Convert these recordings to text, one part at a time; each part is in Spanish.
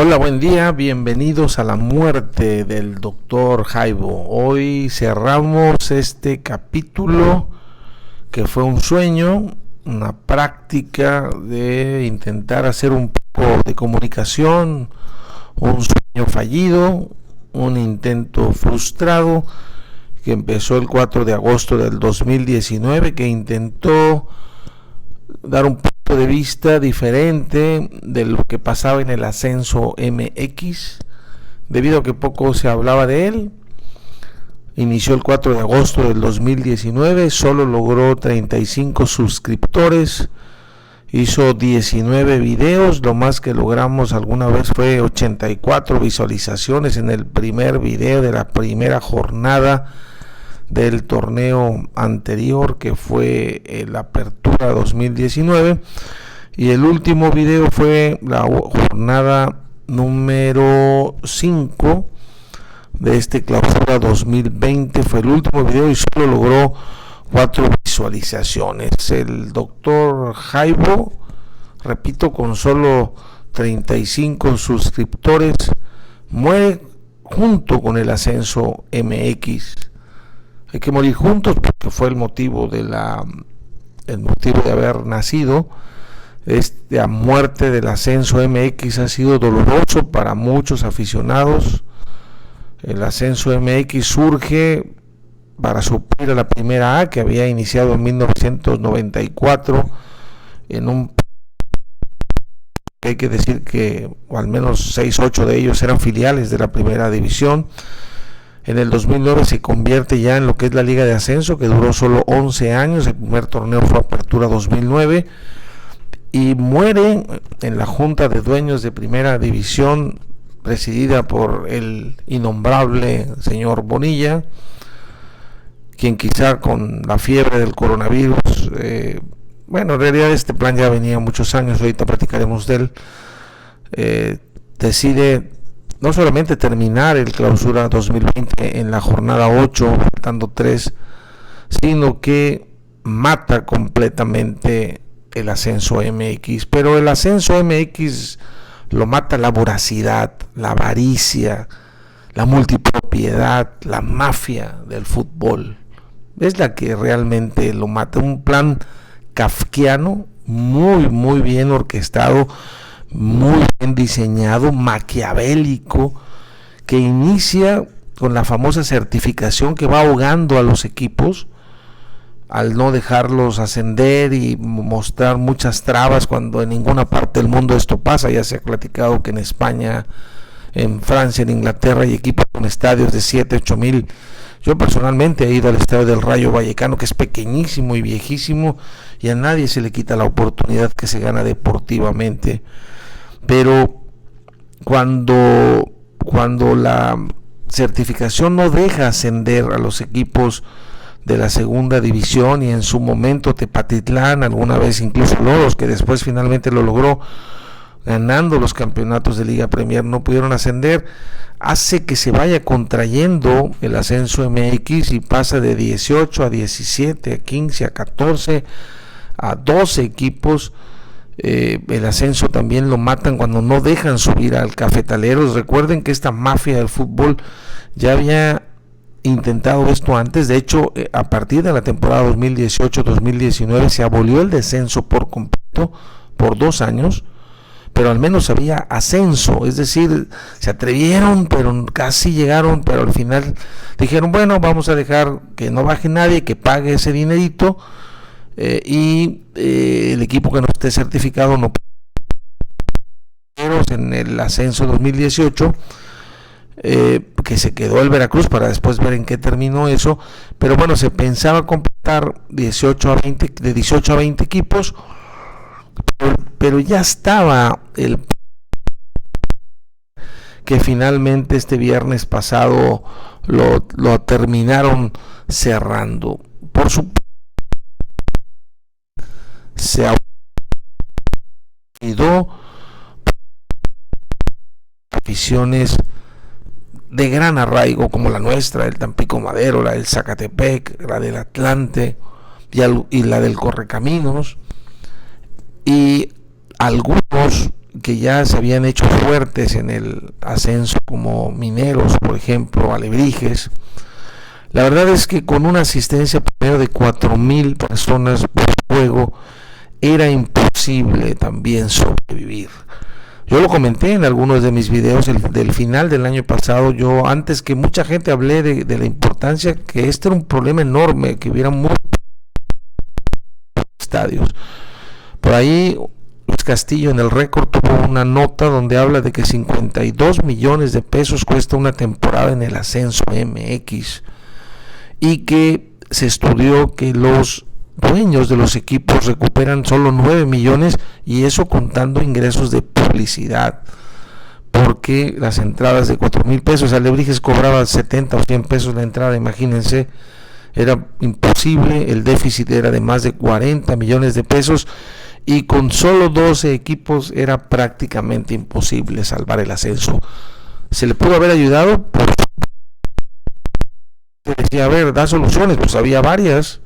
Hola, buen día, bienvenidos a la muerte del doctor Jaibo. Hoy cerramos este capítulo que fue un sueño, una práctica de intentar hacer un poco de comunicación, un sueño fallido, un intento frustrado que empezó el 4 de agosto del 2019, que intentó dar un punto de vista diferente de lo que pasaba en el ascenso MX, debido a que poco se hablaba de él. Inició el 4 de agosto del 2019, solo logró 35 suscriptores, hizo 19 videos, lo más que logramos alguna vez fue 84 visualizaciones en el primer video de la primera jornada del torneo anterior, que fue la apertura 2019, y el último video fue la jornada número 5 de este clausura 2020. Fue el último video y solo logró 4 visualizaciones. El doctor Jaibo, repito, con solo 35 suscriptores, muere junto con el ascenso MX. Hay que morir juntos porque fue el motivo de haber nacido. Esta muerte del ascenso MX ha sido doloroso para muchos aficionados. El ascenso MX surge para suplir a la primera A, que había iniciado en 1994 en un, que hay que decir que al menos 6-8 de ellos eran filiales de la primera división. En el 2009 se convierte ya en lo que es la Liga de Ascenso, que duró solo 11 años. El primer torneo fue Apertura 2009 y muere en la Junta de Dueños de Primera División, presidida por el innombrable señor Bonilla, quien quizá con la fiebre del coronavirus, en realidad este plan ya venía muchos años, ahorita platicaremos de él, decide no solamente terminar el clausura 2020 en la jornada 8, faltando 3, sino que mata completamente el ascenso MX. Pero el ascenso MX lo mata la voracidad, la avaricia, la multipropiedad, la mafia del fútbol. Es la que realmente lo mata. Un plan kafkiano, muy bien orquestado, muy bien diseñado, maquiavélico, que inicia con la famosa certificación que va ahogando a los equipos al no dejarlos ascender y mostrar muchas trabas, cuando en ninguna parte del mundo esto pasa. Ya se ha platicado que en España, en Francia, en Inglaterra hay equipos con estadios de 7-8 mil. Yo personalmente he ido al estadio del Rayo Vallecano, que es pequeñísimo y viejísimo, y a nadie se le quita la oportunidad que se gana deportivamente. Pero cuando la certificación no deja ascender a los equipos de la segunda división, y en su momento Tepatitlán, alguna vez incluso Loros, que después finalmente lo logró ganando los campeonatos de Liga Premier, no pudieron ascender, hace que se vaya contrayendo el ascenso MX y pasa de 18 a 17, a 15, a 14, a 12 equipos. El ascenso también lo matan cuando no dejan subir al Cafetaleros. Recuerden que esta mafia del fútbol ya había intentado esto antes. De hecho, a partir de la temporada 2018-2019 se abolió el descenso por completo por 2 años, pero al menos había ascenso. Es decir, se atrevieron, pero casi llegaron, pero al final dijeron, bueno, vamos a dejar que no baje nadie, que pague ese dinerito, y el equipo que no esté certificado no. En el ascenso 2018, que se quedó el Veracruz, para después ver en qué terminó eso, pero bueno, se pensaba completar de 18 a 20 equipos, pero ya estaba el que finalmente este viernes pasado lo terminaron cerrando. Por su se olvidó aficiones de gran arraigo como la nuestra, el Tampico Madero, la del Zacatepec, la del Atlante y la del Correcaminos, y algunos que ya se habían hecho fuertes en el ascenso, como Mineros, por ejemplo, Alebrijes. La verdad es que con una asistencia promedio de 4,000 personas por juego era imposible también sobrevivir. Yo lo comenté en algunos de mis videos del final del año pasado. Yo, antes que mucha gente, hablé de la importancia, que este era un problema enorme, que hubiera muchos estadios. Por ahí Luis Castillo en El Récord tuvo una nota donde habla de que 52 millones de pesos cuesta una temporada en el ascenso MX, y que se estudió que los dueños de los equipos recuperan solo 9 millones, y eso contando ingresos de publicidad, porque las entradas de 4,000 pesos, Alebrijes cobraba 70 o 100 pesos la entrada, imagínense, era imposible. El déficit era de más de 40 millones de pesos, y con solo 12 equipos era prácticamente imposible salvar el ascenso. Se le pudo haber ayudado, por decía, a ver, da soluciones, pues había varias.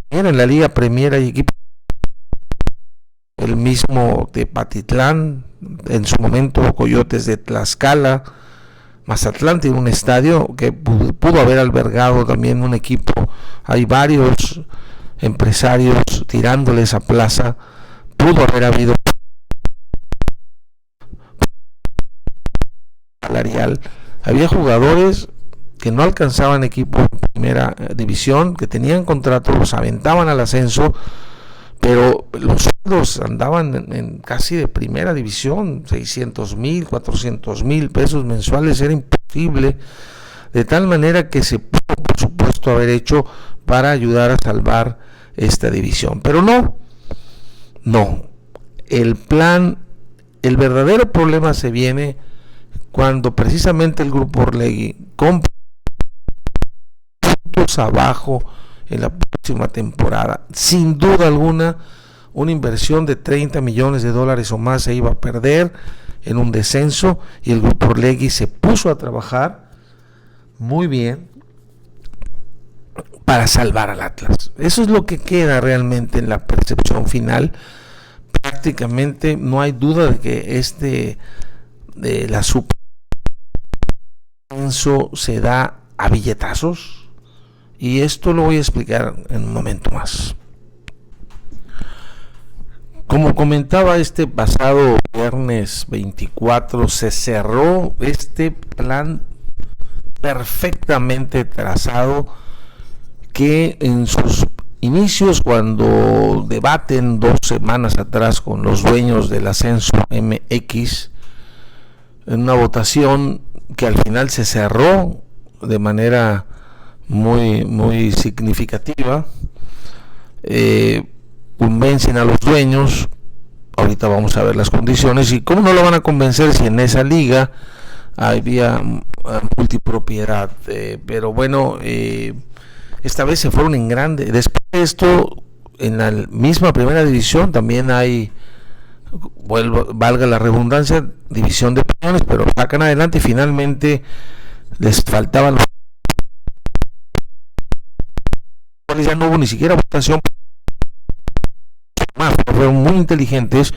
En la Liga Premier hay equipos, el mismo Tepatitlán, en su momento Coyotes de Tlaxcala, Mazatlán tiene un estadio que pudo haber albergado también un equipo. Hay varios empresarios tirándole esa plaza. Pudo haber habido salarial. Había jugadores que no alcanzaban equipo en primera división, que tenían contrato, los aventaban al ascenso, pero los sueldos andaban en casi de primera división, 600,000, 400,000 pesos mensuales. Era imposible, de tal manera que se pudo, por supuesto, haber hecho para ayudar a salvar esta división, pero no, el plan, el verdadero problema se viene cuando precisamente el Grupo Orlegui compra puntos abajo en la próxima temporada. Sin duda alguna, una inversión de 30 millones de dólares o más se iba a perder en un descenso, y el Grupo Orlegui se puso a trabajar muy bien para salvar al Atlas. Eso es lo que queda realmente en la percepción final. Prácticamente no hay duda de que de la ascenso se da a billetazos, y esto lo voy a explicar en un momento más. Como comentaba, este pasado viernes 24 se cerró este plan perfectamente trazado, que en sus inicios, cuando debaten 2 semanas atrás con los dueños del ascenso MX, en una votación que al final se cerró de manera muy significativa, convencen a los dueños. Ahorita vamos a ver las condiciones, y cómo no lo van a convencer si en esa liga había multipropiedad, pero bueno, esta vez se fueron en grande. Después de esto, en la misma primera división también hay, valga la redundancia, división de opiniones, pero sacan adelante, y finalmente les faltaban los... Ya no hubo ni siquiera votación, fueron muy inteligentes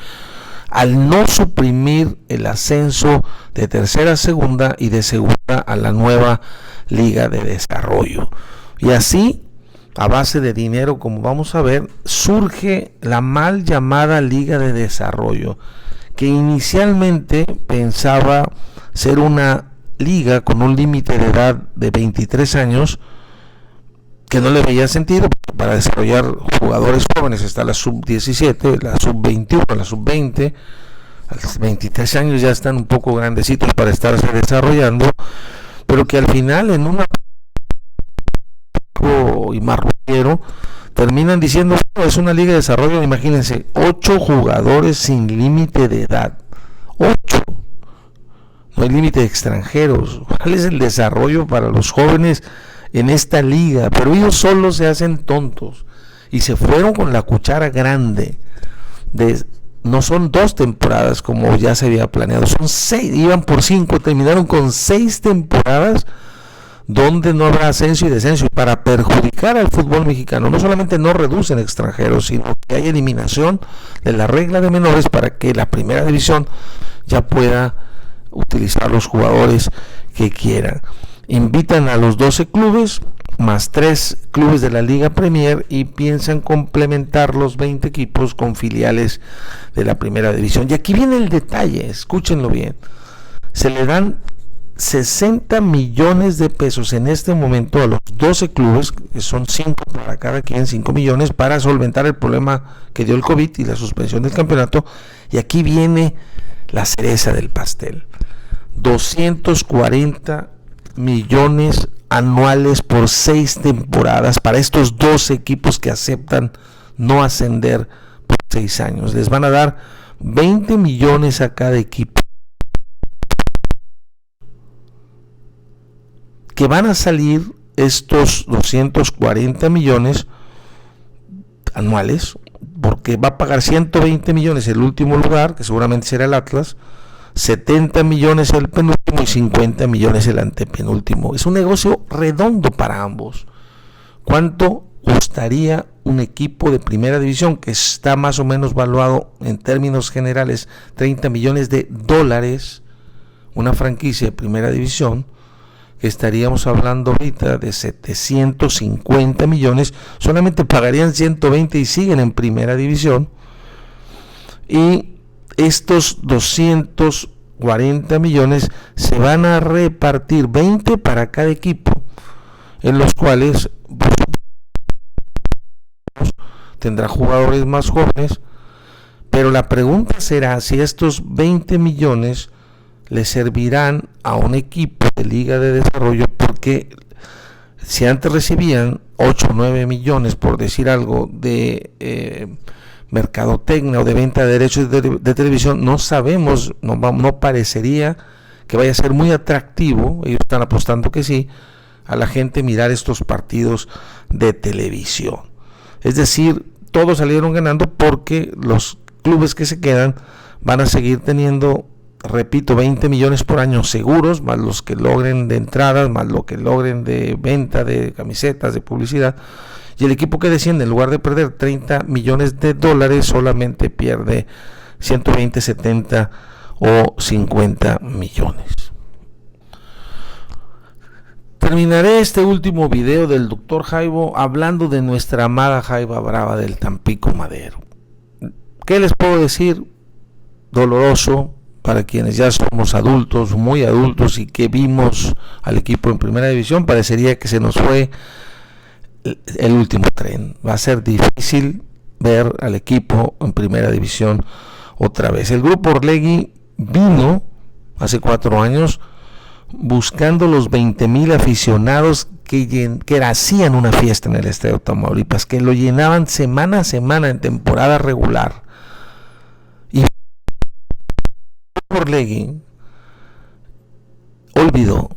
al no suprimir el ascenso de tercera a segunda y de segunda a la nueva Liga de Desarrollo. Y así, a base de dinero, como vamos a ver, surge la mal llamada Liga de Desarrollo, que inicialmente pensaba ser una liga con un límite de edad de 23 años, que no le veía sentido. Para desarrollar jugadores jóvenes está la sub-17, la sub-21, la sub-20. A los 23 años ya están un poco grandecitos para estarse desarrollando, pero que al final, en una y marrullero, terminan diciendo, es una liga de desarrollo. Imagínense, 8 jugadores sin límite de edad, 8, no hay límite de extranjeros. ¿Cuál es el desarrollo para los jóvenes en esta liga? Pero ellos solos se hacen tontos y se fueron con la cuchara grande. No son 2 temporadas como ya se había planeado, son 6, iban por 5, terminaron con 6 temporadas donde no habrá ascenso y descenso, y para perjudicar al fútbol mexicano. No solamente no reducen extranjeros, sino que hay eliminación de la regla de menores para que la primera división ya pueda utilizar los jugadores que quieran. Invitan a los 12 clubes más 3 clubes de la Liga Premier y piensan complementar los 20 equipos con filiales de la primera división. Y aquí viene el detalle, escúchenlo bien. Se le dan 60 millones de pesos en este momento a los 12 clubes, que son 5 para cada quien, 5 millones para solventar el problema que dio el COVID y la suspensión del campeonato. Y aquí viene la cereza del pastel: 240 millones anuales por 6 temporadas para estos 12 equipos que aceptan no ascender por 6 años. Les van a dar 20 millones a cada equipo, que van a salir estos 240 millones anuales, porque va a pagar 120 millones el último lugar, que seguramente será el Atlas, 70 millones el penúltimo y 50 millones el antepenúltimo. Es un negocio redondo para ambos. ¿Cuánto costaría un equipo de primera división que está más o menos valuado en términos generales 30 millones de dólares? Una franquicia de primera división, que estaríamos hablando ahorita de 750 millones, solamente pagarían 120 y siguen en primera división. Y estos 240 millones se van a repartir 20 para cada equipo, en los cuales tendrá jugadores más jóvenes, pero la pregunta será si estos 20 millones le servirán a un equipo de liga de desarrollo, porque si antes recibían 8 o 9 millones, por decir algo, de mercadotecnia o de venta de derechos de televisión, no sabemos, no parecería que vaya a ser muy atractivo, ellos están apostando que sí, a la gente mirar estos partidos de televisión. Es decir, todos salieron ganando, porque los clubes que se quedan van a seguir teniendo, repito, 20 millones por año seguros, más los que logren de entradas, más lo que logren de venta de camisetas, de publicidad. Y el equipo que desciende, en lugar de perder 30 millones de dólares, solamente pierde 120, 70 o 50 millones. Terminaré este último video del Dr. Jaibo hablando de nuestra amada Jaiba Brava del Tampico Madero. ¿Qué les puedo decir? Doloroso para quienes ya somos adultos, muy adultos, y que vimos al equipo en primera división. Parecería que se nos fue el último tren. Va a ser difícil ver al equipo en primera división otra vez. El grupo Orlegui vino hace 4 años buscando los 20,000 aficionados que hacían una fiesta en el Estadio Tamaulipas, que lo llenaban semana a semana en temporada regular. Y Orlegui olvidó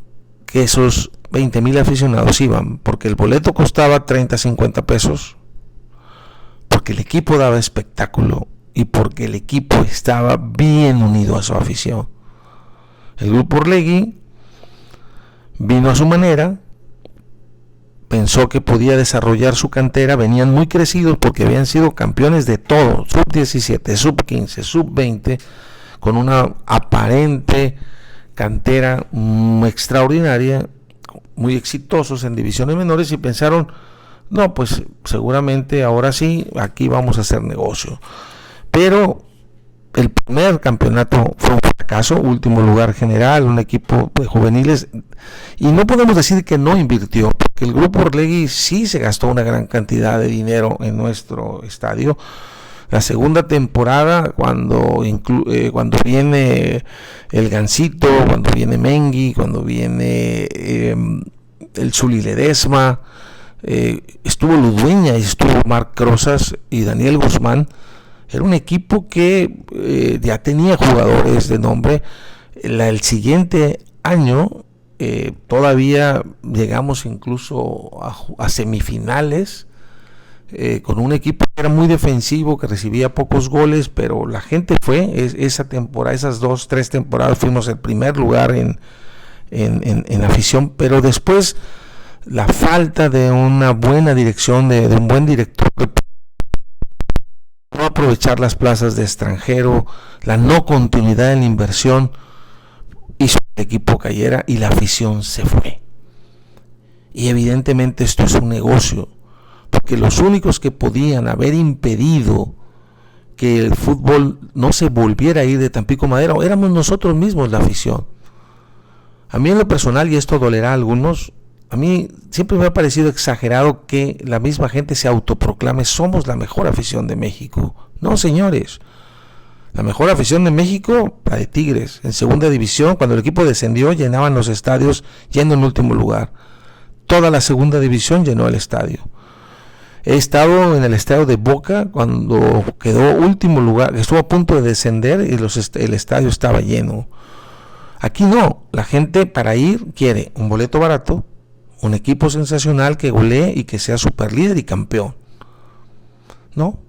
que esos 20,000 aficionados iban porque el boleto costaba 30, 50 pesos, porque el equipo daba espectáculo y porque el equipo estaba bien unido a su afición. El grupo Orlegui vino a su manera, pensó que podía desarrollar su cantera, venían muy crecidos porque habían sido campeones de todo, sub-17, sub-15, sub-20, con una aparente cantera extraordinaria, muy exitosos en divisiones menores, y pensaron, no, pues seguramente ahora sí, aquí vamos a hacer negocio. Pero el primer campeonato fue un fracaso, último lugar general, un equipo de juveniles, y no podemos decir que no invirtió, porque el grupo Orlegui sí se gastó una gran cantidad de dinero en nuestro estadio. La segunda temporada, cuando viene el Gansito, cuando viene Mengui, cuando viene el Zuli Ledesma, estuvo Ludueña y estuvo Marc Crozas y Daniel Guzmán. Era un equipo que ya tenía jugadores de nombre. El siguiente año todavía llegamos incluso a semifinales, con un equipo que era muy defensivo, que recibía pocos goles, pero la gente fue, esa temporada, esas 2, 3 temporadas fuimos el primer lugar en en afición, pero después la falta de una buena dirección, de un buen director, no aprovechar las plazas de extranjero, la no continuidad en la inversión, hizo que el equipo cayera y la afición se fue. Y evidentemente esto es un negocio, porque los únicos que podían haber impedido que el fútbol no se volviera a ir de Tampico Madero éramos nosotros mismos, la afición. A mí en lo personal, y esto dolerá a algunos, a mí siempre me ha parecido exagerado que la misma gente se autoproclame: somos la mejor afición de México. No, señores, la mejor afición de México, la de Tigres. En segunda división, cuando el equipo descendió, llenaban los estadios yendo en último lugar. Toda la segunda división llenó el estadio. He estado en el estadio de Boca cuando quedó último lugar, estuvo a punto de descender y el estadio estaba lleno. Aquí no, la gente para ir quiere un boleto barato, un equipo sensacional que golee y que sea super líder y campeón. ¿No?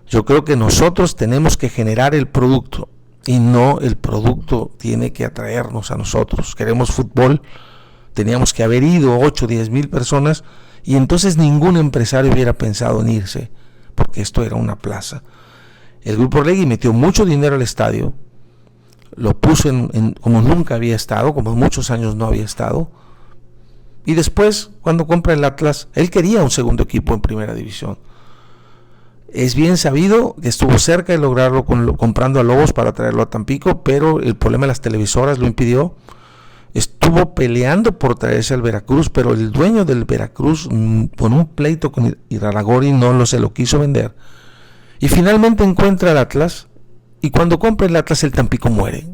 Yo creo que nosotros tenemos que generar el producto y no el producto tiene que atraernos a nosotros. Queremos fútbol, teníamos que haber ido 8 o 10 mil personas y entonces ningún empresario hubiera pensado en irse, porque esto era una plaza. El Grupo Orlegui metió mucho dinero al estadio, lo puso como nunca había estado, como muchos años no había estado, y después, cuando compra el Atlas, él quería un segundo equipo en primera división. Es bien sabido que estuvo cerca de lograrlo comprando a Lobos para traerlo a Tampico, pero el problema de las televisoras lo impidió. Estuvo peleando por traerse al Veracruz, pero el dueño del Veracruz, con un pleito con Irarrágorri, no se lo quiso vender. Y finalmente encuentra el Atlas, y cuando compra el Atlas, el Tampico muere.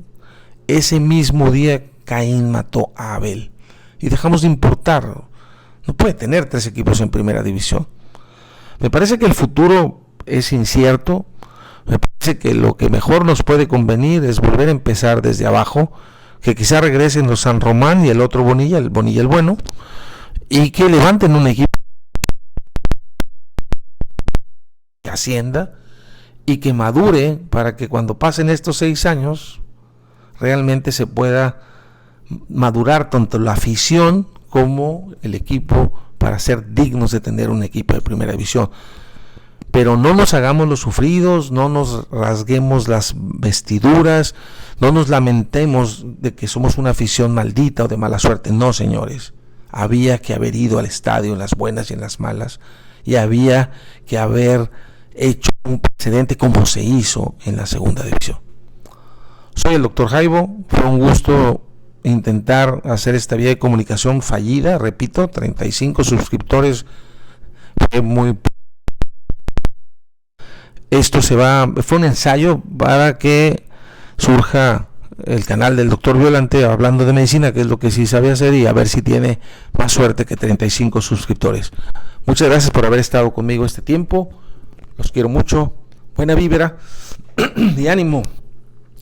Ese mismo día, Caín mató a Abel. Y dejamos de importar. No puede tener 3 equipos en primera división. Me parece que el futuro es incierto. Me parece que lo que mejor nos puede convenir es volver a empezar desde abajo, que quizá regresen los San Román y el otro Bonilla, el bueno, y que levanten un equipo que ascienda y que madure para que cuando pasen estos 6 años realmente se pueda madurar tanto la afición como el equipo para ser dignos de tener un equipo de primera división. Pero no nos hagamos los sufridos, no nos rasguemos las vestiduras, no nos lamentemos de que somos una afición maldita o de mala suerte. No, señores, había que haber ido al estadio en las buenas y en las malas, y había que haber hecho un precedente como se hizo en la segunda división. Soy el Dr. Jaibo, fue un gusto intentar hacer esta vía de comunicación fallida, repito, 35 suscriptores, fue muy... Esto fue un ensayo para que surja el canal del Dr. Violante hablando de medicina, que es lo que sí sabe hacer, y a ver si tiene más suerte que 35 suscriptores. Muchas gracias por haber estado conmigo este tiempo, los quiero mucho, buena vibra y ánimo,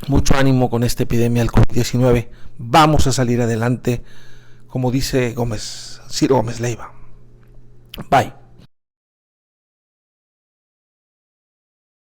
mucho ánimo con esta epidemia del COVID-19. Vamos a salir adelante, como dice Ciro Gómez Leiva. Bye.